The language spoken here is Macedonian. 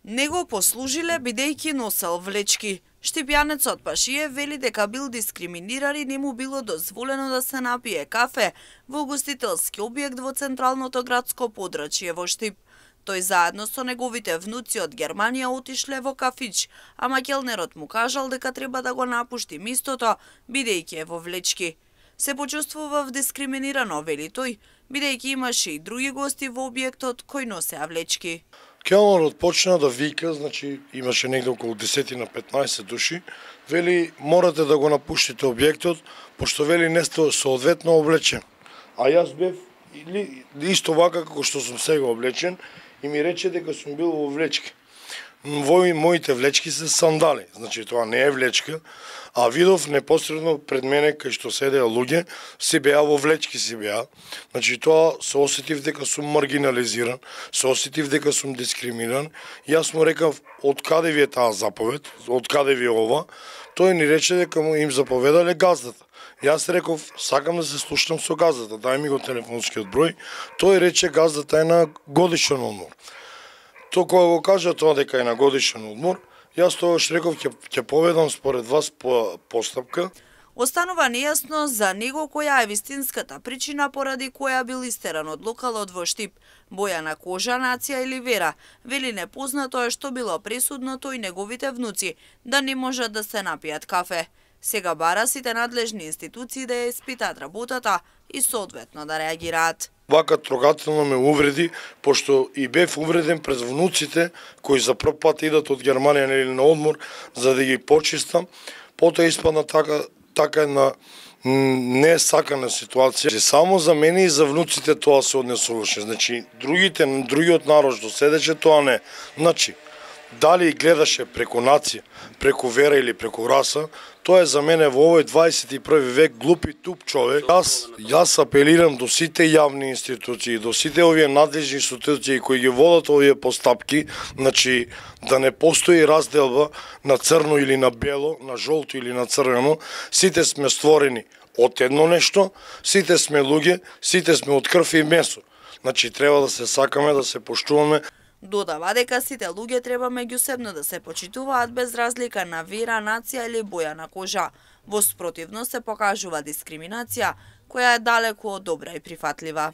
Не го послужиле бидејќи носел влечки. Штипјанецот Пашиев вели дека бил дискриминиран и не му било дозволено да се напие кафе во угостителски објект во централното градско подрачје во Штип. Тој заедно со неговите внуци од Германија отишле во кафич, ама келнерот му кажал дека треба да го напушти мистото бидејќи е во влечки. Се почувствував дискриминирано, вели тој, бидејќи имаше и други гости во објектот кои носеа влечки. Келнерот почна да вика, значи имаше негде околу 10 на 15 души, вели морате да го напуштите објектот, пошто вели не сте соодветно облечен. А јас бев исто вака како што сум сега облечен и ми рече дека сум бил во влечки. Моите влечки се сандали, значи тоа не е влечка, а видов непосредно пред мене кај што седеа луѓе, се беа во влечки се беа. Значи тоа се осетив дека сум маргинализиран, се осетив дека сум дискриминиран. Јас му рекав откаде ви е таа заповед, откаде ви е ова. Тој ни рече дека му им заповедале газдата. Јас реков сакам да се слушнам со газдата, дај ми го телефонскиот број. Тој рече газдата е на годишен одмор. Тоа кога го кажа тоа дека е на годишен одмор, јас тогаш реков ќе поведам според вас по постапка. Останува нејасно за него која е вистинската причина поради која бил истеран од локалот во Штип. Боја на кожа, нација или вера. Вели непознато е што било пресудно тој и неговите внуци да не можат да се напијат кафе. Сега бара сите надлежни институции да ја испитаат работата и соодветно да реагираат. Вака трогателно ме увреди, пошто и бев увреден пред внуците кои за прв пат идат од Германија или на одмор за да ги почистам. Потоа испадна така една несакана ситуација. Само за мене и за внуците тоа се однесуваше. Значи, другиот народ што седеше, тоа не. Значи, дали гледаше преку нација, преку вера или преку раса, тоа е за мене во овој 21 век глуп и туп човек. Јас апелирам до сите јавни институции, до сите овие надлежни институции кои ги водат овие постапки, значи да не постои разделба на црно или на бело, на жолто или на црвено. Сите сме створени од едно нешто, сите сме луѓе, сите сме од крв и месо. Значи треба да се сакаме, да се поштуваме. Додава дека сите луѓе треба меѓусебно да се почитуваат без разлика на вера, нација или боја на кожа. Во спротивно се покажува дискриминација која е далеку од добра и прифатлива.